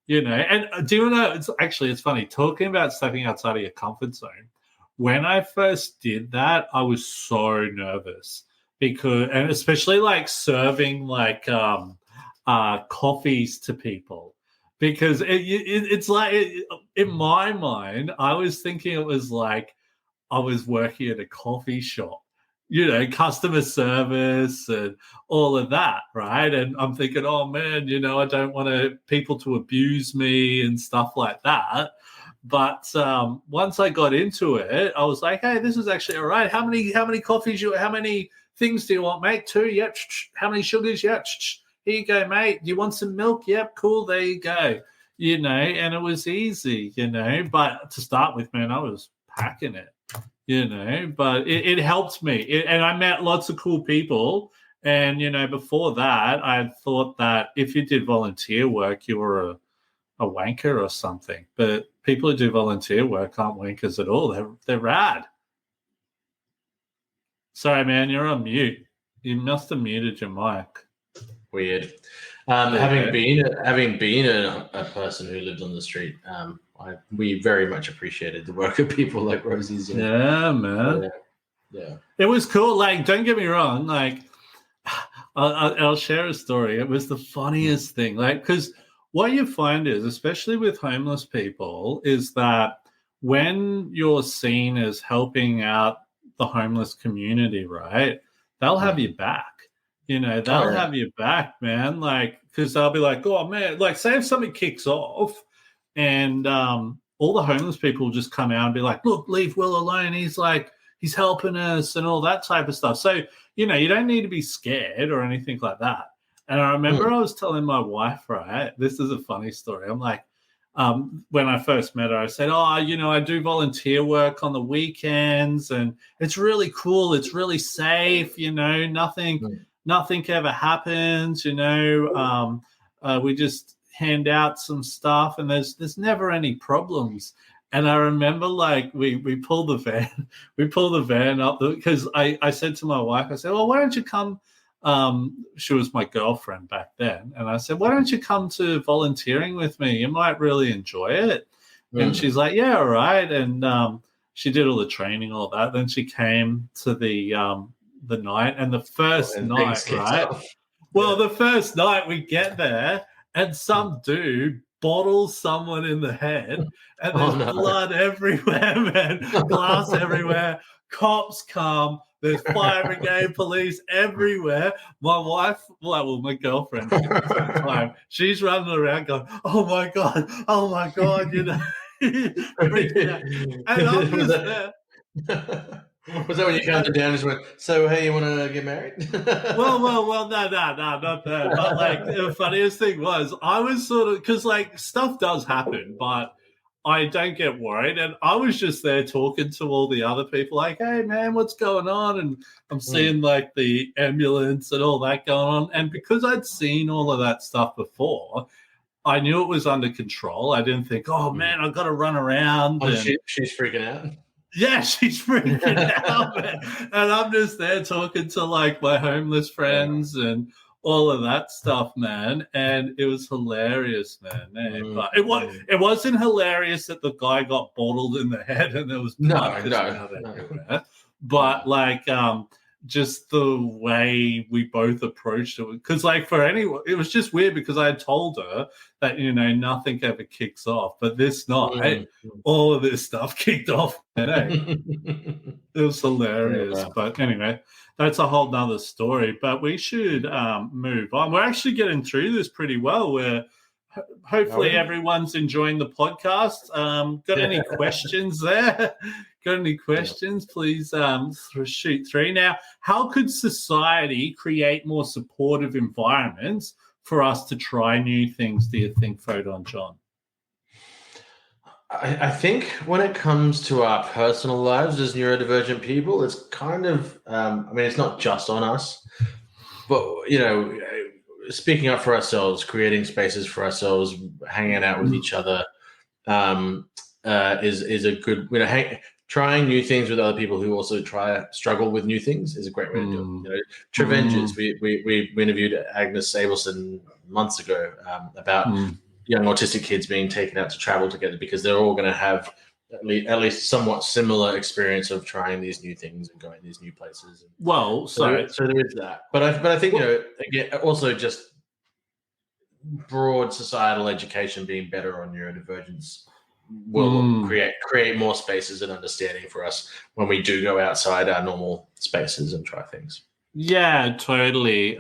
And do you know? It's funny talking about stepping outside of your comfort zone. When I first did that, I was so nervous and especially like serving like coffees to people because it's like in my mind, I was thinking it was like I was working at a coffee shop, customer service and all of that, right? And I'm thinking, oh man, I don't want people to abuse me and stuff like that. But once I got into it, I was like, hey, this is actually all right. How many coffees how many things do you want, mate? 2? Yep. How many sugars? Yep. here you go, mate. Do you want some milk? Yep, cool. There you go. And it was easy, But to start with, man, I was packing it, But it helped me. And I met lots of cool people. And, before that, I thought that if you did volunteer work, you were a wanker or something. But people who do volunteer work aren't wankers at all. They're rad. Sorry, man, you're on mute. You must have muted your mic. Weird. Having been a person who lived on the street, we very much appreciated the work of people like Rosie's. Yeah, man. Yeah. It was cool. Like, don't get me wrong. Like, I'll share a story. It was the funniest thing. Like, because what you find is, especially with homeless people, is that when you're seen as helping out the homeless community, right, they'll have your back. They'll have your back, man. Like, because they'll be like, oh, man, like, say if something kicks off and all the homeless people will just come out and be like, look, leave Will alone. He's helping us and all that type of stuff. So, you don't need to be scared or anything like that. And I remember I was telling my wife, right, this is a funny story. I'm like, when I first met her, I said, I do volunteer work on the weekends and it's really cool. It's really safe, nothing ever happens, we just hand out some stuff and there's never any problems. And I remember like we pulled the van up because I said to my wife, I said, well, why don't you come? She was my girlfriend back then. And I said, why don't you come to volunteering with me? You might really enjoy it. And she's like, yeah, all right. And she did all the training, all that. Then she came to the night, and the first night, right? Well, the first night we get there and some dude bottles someone in the head and there's blood everywhere, man. Glass everywhere. Cops come. There's fire brigade, police everywhere. My wife, my girlfriend at the time, she's running around going, oh my God, freaking out. And I'm just there. Was that when you counted down and just went, so, hey, you want to get married? well, no, not that. But, like, the funniest thing was I was sort of, because, like, stuff does happen, but I don't get worried. And I was just there talking to all the other people, like, hey, man, what's going on? And I'm seeing, like, the ambulance and all that going on. And because I'd seen all of that stuff before, I knew it was under control. I didn't think, oh, man, I've got to run around. She's freaking out. Yeah, she's freaking out, man. And I'm just there talking to, like, my homeless friends and all of that stuff, man. And it was hilarious, man. But it wasn't hilarious that the guy got bottled in the head and there was blood everywhere. But, like, just the way we both approached it. Because, like, for anyone, it was just weird because I had told her that, nothing ever kicks off. But this night, all of this stuff kicked off. It was hilarious. Yeah. But anyway, that's a whole nother story. But we should move on. We're actually getting through this pretty well. Hopefully everyone's enjoying the podcast. Got any questions there? Got any questions? Please shoot through. Now, how could society create more supportive environments for us to try new things, do you think, Photon John? I think when it comes to our personal lives as neurodivergent people, it's kind of, it's not just on us, but, speaking up for ourselves, creating spaces for ourselves, hanging out with each other is a good, trying new things with other people who also struggle with new things is a great way to do it. Trevenges, we interviewed Agnes Abelson months ago about young autistic kids being taken out to travel together because they're all going to have at least somewhat similar experience of trying these new things and going these new places. Well, so there is that. But I think, again, also just broad societal education being better on neurodivergence will create more spaces and understanding for us when we do go outside our normal spaces and try things. Yeah, totally.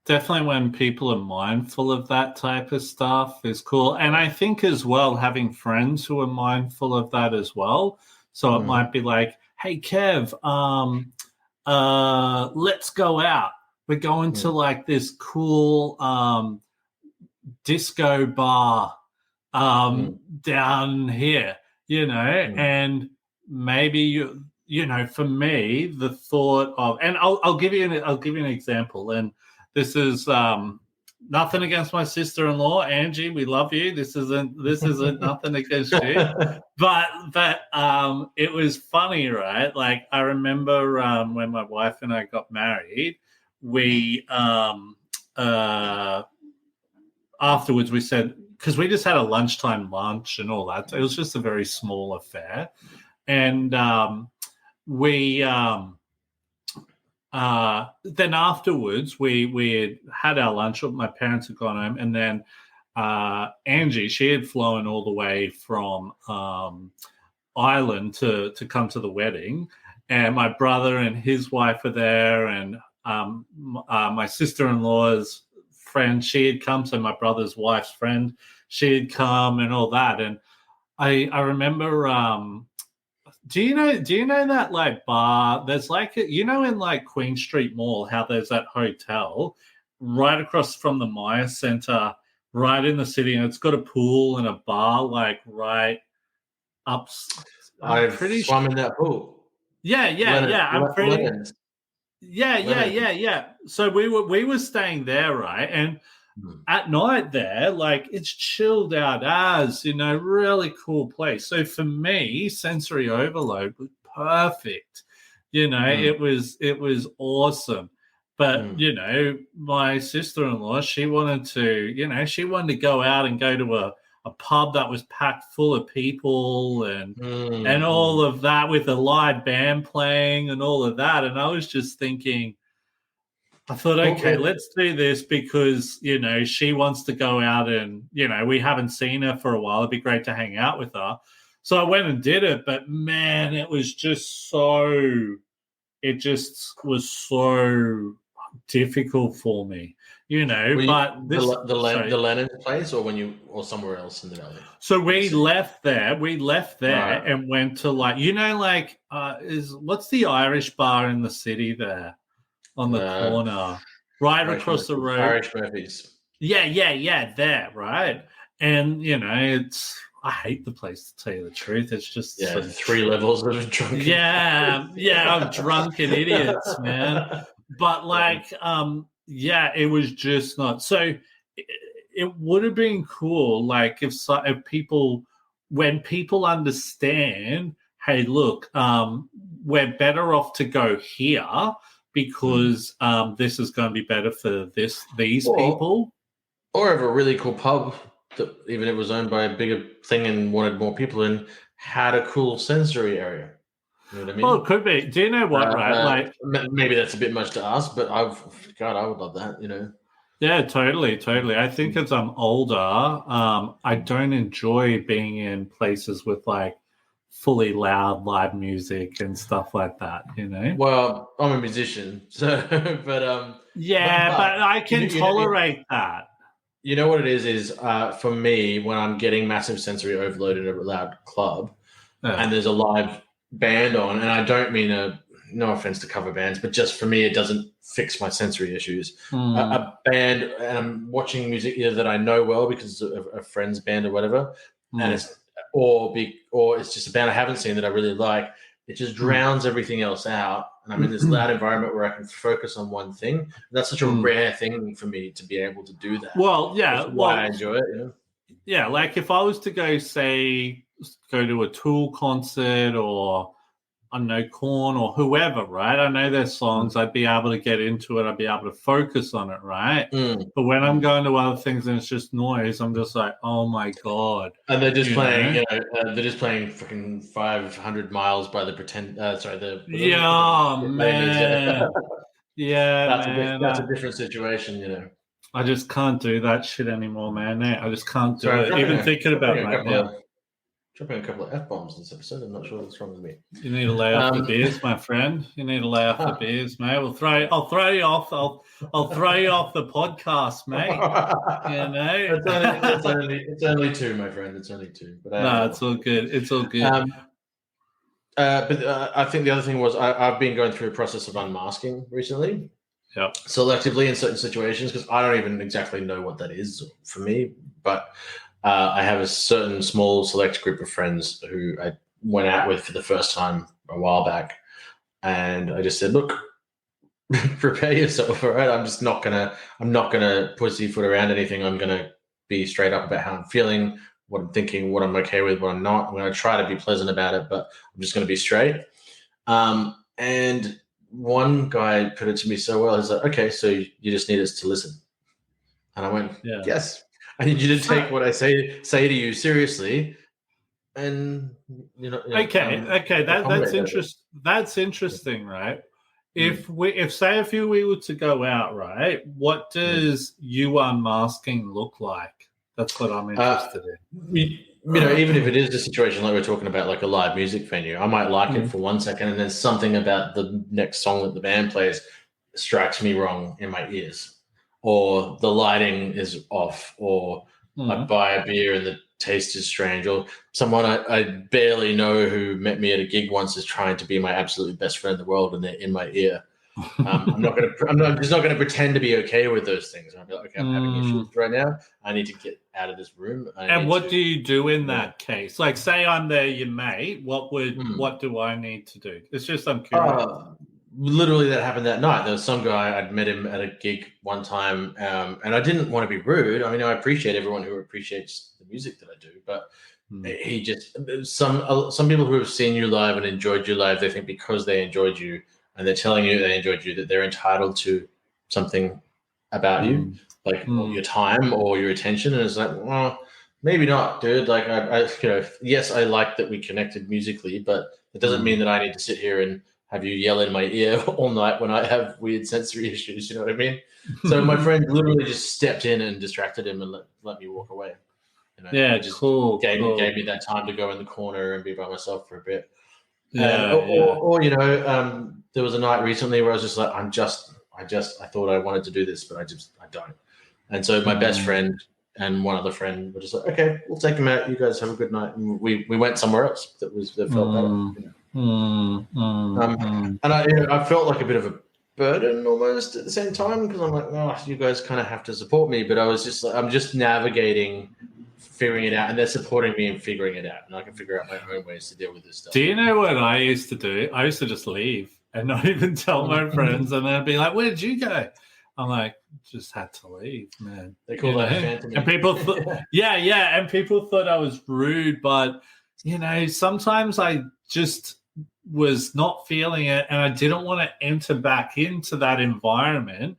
Definitely when people are mindful of that type of stuff is cool. And I think as well, having friends who are mindful of that as well. So it might be like, hey, Kev, let's go out. we're going to like this cool disco bar down here, and maybe for me, the thought of, and I'll give you an example, and this is nothing against my sister-in-law, Angie. We love you. This isn't nothing against you, but it was funny, right? Like I remember when my wife and I got married, we afterwards we said, because we just had a lunchtime lunch and all that. It was just a very small affair, and we then afterwards we had our lunch. My parents had gone home, and then Angie, she had flown all the way from Ireland to come to the wedding, and my brother and his wife were there, and my sister-in-law's friend, she had come, so my brother's wife's friend, she had come and all that. And I remember do you know that like bar, there's like in like Queen Street Mall, how there's that hotel right across from the Maya Center, right in the city, and it's got a pool and a bar like right up. I've swum in that pool. Yeah. I'm pretty. Yeah. So we were staying there, right? And at night there, like it's chilled out as, really cool place. So for me, sensory overload was perfect. It was awesome. But, my sister-in-law, she wanted to go out and go to a pub that was packed full of people and all of that, with a live band playing and all of that. And I was just thinking, I thought, okay, let's do this because, she wants to go out and, we haven't seen her for a while. It'd be great to hang out with her. So I went and did it. But, man, it was just so difficult for me, but the Lennon place, or somewhere else in the valley. So we left there, right, and went to what's the Irish bar in the city there on the corner, right across the road? Irish Murphys. Yeah, there, right? And I hate the place, to tell you the truth. It's just 3 levels of drunk. Yeah, I'm drunken idiots, man. But it was just not. So it would have been cool, like if people, when people understand, hey, look, we're better off to go here because this is going to be better for these people. Or have a really cool pub that, even if it was owned by a bigger thing and wanted more people in, had a cool sensory area. You know what I mean? Well, it could be. Do you know what, right? Maybe that's a bit much to ask, but I would love that, Yeah, totally. I think as I'm older, I don't enjoy being in places with like fully loud live music and stuff like that, Well, I'm a musician, so but I can tolerate that. You know what it is for me, when I'm getting massive sensory overload in a loud club and there's a live band on, and I don't mean no offense to cover bands, but just for me, it doesn't fix my sensory issues. A band, and I'm watching music either that I know well because of a friend's band or whatever, and it's just a band I haven't seen that I really like. It just drowns everything else out, and I'm in this loud environment where I can focus on one thing. And that's such a rare thing for me to be able to do that. Well, yeah, why I enjoy it. Yeah, like if I was to go to a Tool concert or I know Korn or whoever, right? I know their songs. I'd be able to get into it. I'd be able to focus on it, right? But when I'm going to other things and it's just noise, I'm just like, oh my god! And they're just playing, they're just playing fucking 500 miles by the pretend. Man. That's a different situation, I just can't do that shit anymore, man. I just can't do it. Even thinking about it right now. Dropping a couple of F-bombs this episode. I'm not sure what's wrong with me. You need to lay off the beers, my friend. You need to lay off the beers, mate. I'll throw you off. I'll throw you off the podcast, mate. It's only 2, my friend. It's only 2. But no, it's all good. It's all good. But I think the other thing was I've been going through a process of unmasking recently. Yep. selectively in certain situations because I don't even exactly know what that is for me. But I have a certain small select group of friends who I went out with for the first time a while back, and I just said, "Look, prepare yourself, all right? I'm not gonna pussyfoot around anything. I'm gonna be straight up about how I'm feeling, what I'm thinking, what I'm okay with, what I'm not. I'm gonna try to be pleasant about it, but I'm just gonna be straight." And one guy put it to me so well. He's like, "Okay, so you just need us to listen." And I went, Yeah. "Yes, I need you to take what I say to you seriously, and Okay. That's accommodate that." interesting. That's interesting, right? Mm, If say if we were to go out, right, what mm. does you unmasking look like? That's what I'm Uh, interested even if in. it is a situation like we're talking about, like a live music venue, I might like it Mm. for 1 second, and then something about the next song that the band plays strikes me wrong in my ears, or the lighting is off, or I Mm. buy a beer and the taste is strange, or someone I barely know who met me at a gig once is trying to be my absolute best friend in the world, and they're in my ear. I'm just not gonna pretend to be okay with those things. I'll be like, okay, I'm having Mm. issues right now. I need to get out of this room. I And need what to, do you do in yeah. that case? Like, say I'm there, your mate. Hmm. What do I need to do? It's just I'm curious. Uh, Literally, that happened that night. There was some guy I'd met him at a gig one time, and I didn't want to be rude. I mean, I appreciate everyone who appreciates the music that I do, but Mm. he just some people who have seen you live and enjoyed you live, they think because they enjoyed you and they're telling you they enjoyed you that they're entitled to something about you, Mm. like your Mm. time or your attention. And it's like, well, maybe not, dude. Like yes, I like that we connected musically, but it doesn't Mm. mean that I need to sit here and have you yell in my ear all night when I have weird sensory issues. You know what I mean? So my friend literally just stepped in and distracted him and let me walk away. He Yeah, just cool. gave me that time to go in the corner and be by myself for a bit. And Yeah. there was a night recently where I was just like, I thought I wanted to do this, but I don't. And so my best Mm. friend and one other friend were just like, okay, we'll take him out. You guys have a good night. And we went somewhere else that felt better. Mm. Mm. Mm. Um, Mm. and I felt like a bit of a burden almost at the same time because I'm like, oh, you guys kind of have to support me. But I was just like, I'm just navigating, figuring it out, and they're supporting me in figuring it out, and I can figure out my own ways to deal with this stuff. Do you know what I used to do? I used to just leave and not even tell my friends, and then be like, "Where did you go?" I'm like, "Just had to leave, man." They call that And phantoming. people thought, yeah, and people thought I was rude, but sometimes I just was not feeling it, and I didn't want to enter back into that environment,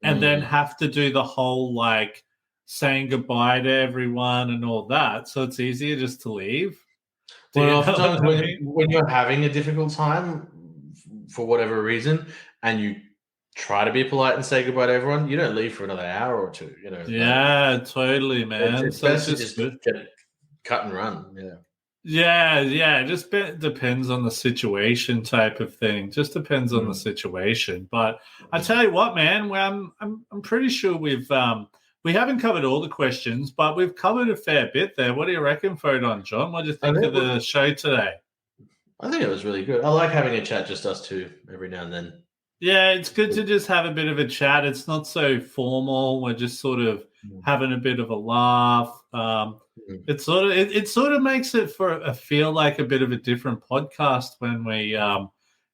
and then Mm. have to do the whole like saying goodbye to everyone and all that. So it's easier just to leave. Do Well, you know oftentimes what I mean? when you're having a difficult time for whatever reason, and you try to be polite and say goodbye to everyone, you don't leave for another hour or two. Like Yeah, totally, man. it's So it's best to just just get it cut and run. Yeah. yeah. It just depends on the situation, type of thing. Just depends on the Mm. situation. But I Mm. tell you what, man, I'm pretty sure we haven't covered all the questions, but we've covered a fair bit there. What do you reckon, Photon John? What do you I think think of the show today? I think it was really good. I like having a chat just us two every now and then. Yeah, it's good to just have a bit of a chat. It's not so formal. We're just sort of Mm. having a bit of a laugh. Mm. It sort of makes it for a feel like a bit of a different podcast when we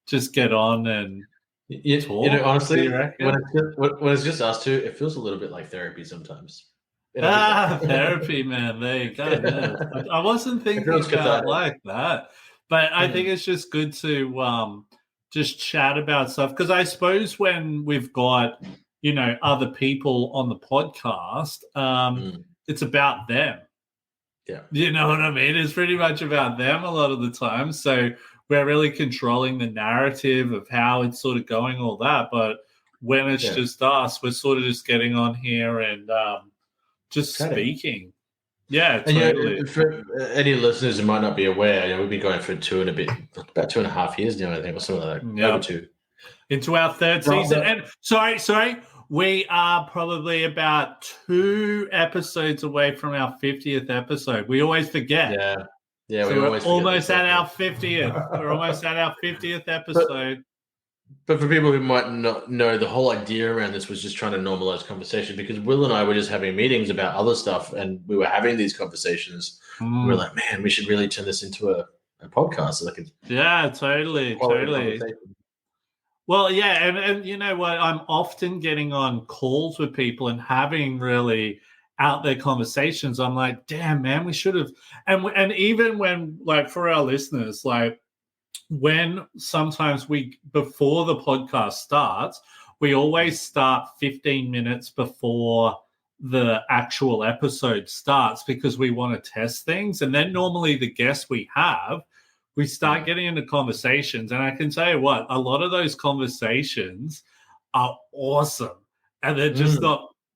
just get on and talk. Do you Honestly, reckon? when it's just us two, it feels a little bit like therapy sometimes, in a good way. Therapy, man. There you go. Yeah, I wasn't It thinking feels about cathartic. like that, but I think Mm. it's just good to just chat about stuff because I suppose when we've got other people on the podcast, Mm. it's about them. Yeah. You know what I mean? It's pretty much about them a lot of the time. So we're really controlling the narrative of how it's sort of going, all that. But when it's Yeah. just us, we're sort of just getting on here and just Chatting. speaking. Yeah, And totally. for any listeners who might not be aware, we've been going for about 2.5 years now, I think, or something like that. Over Yeah. two. Into our third Right, season. And sorry, we are probably about 2 episodes away from our 50th episode. We always forget. yeah, So we we're always forget this almost stuff. at our 50th. We're almost at our 50th But episode. But for people who might not know, the whole idea around this was just trying to normalize conversation, because Will and I were just having meetings about other stuff, and we were having these conversations. We were like, man, we should really turn this into a podcast, like a Yeah, totally. conversation. Well, yeah, and you know what? I'm often getting on calls with people and having really out there conversations. I'm like, damn, man, we should have. And even when, like, for our listeners, like, when sometimes before the podcast starts, we always start 15 minutes before the actual episode starts because we want to test things. And then normally the guests we start getting into conversations. And I can tell you what, a lot of those conversations are awesome. And they're just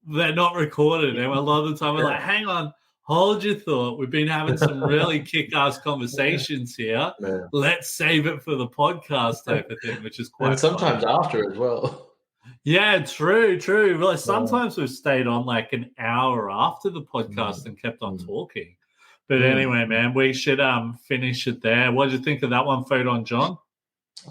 they're not recorded. And a lot of the time we're like, hang on, hold your thought. We've been having some really kick-ass conversations here. Yeah. Let's save it for the podcast type of thing, which is quite and sometimes funny. after as well. Yeah, true. Well, sometimes we've stayed on like an hour after the podcast and kept on talking. But anyway, man, we should finish it there. What did you think of that one, Photon John?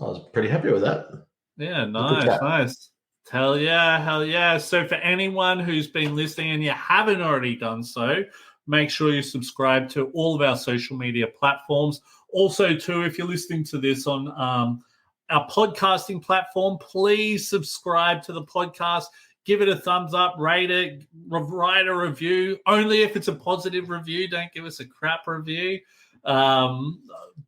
I was pretty happy with that. Yeah, nice. Hell yeah. So for anyone who's been listening and you haven't already done so, make sure you subscribe to all of our social media platforms. Also, too, if you're listening to this on our podcasting platform, please subscribe to the podcast. Give it a thumbs up, rate it, write a review. Only if it's a positive review. Don't give us a crap review.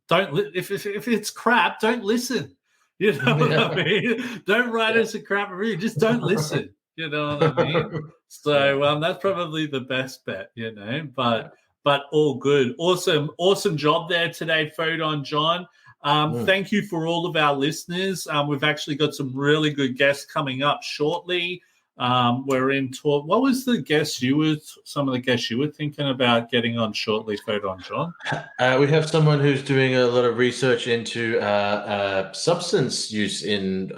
If it's crap, don't listen. You know what I mean? Don't write us a crap review. Just don't listen. You know what I mean? So that's probably the best bet, you know. But all good. Awesome job there today, Photon John. Thank you for all of our listeners. We've actually got some really good guests coming up shortly. We're in talk. What was some of the guests you were thinking about getting on shortly, Photon John? We have someone who's doing a lot of research into substance use in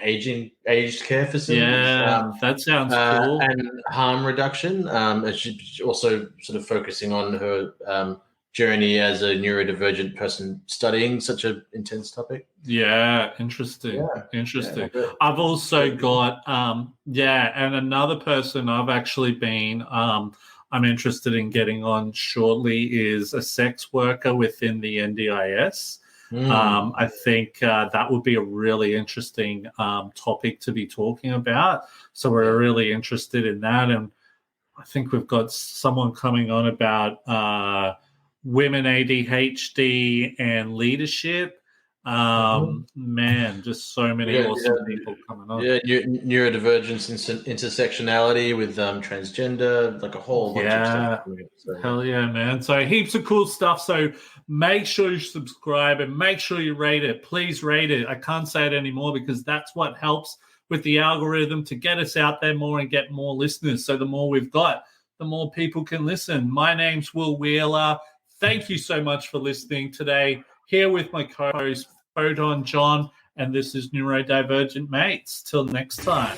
aged care facilities. Yeah, that sounds cool. And harm reduction. And she's also sort of focusing on her journey as a neurodivergent person studying such an intense topic. Yeah, interesting. I've also got and another person I've actually been I'm interested in getting on shortly is a sex worker within the NDIS. I think that would be a really interesting topic to be talking about. So we're really interested in that, and I think we've got someone coming on about women ADHD and leadership. Man, just so many awesome people coming on. Yeah, neurodivergence, intersectionality with transgender, like a whole bunch of stuff. So. Hell yeah, man. So heaps of cool stuff. So make sure you subscribe and make sure you rate it. Please rate it. I can't say it anymore because that's what helps with the algorithm to get us out there more and get more listeners. So the more we've got, the more people can listen. My name's Will Wheeler. Thank you so much for listening today. Here with my co-host, Photon John, and this is Neurodivergent Mates. Till next time.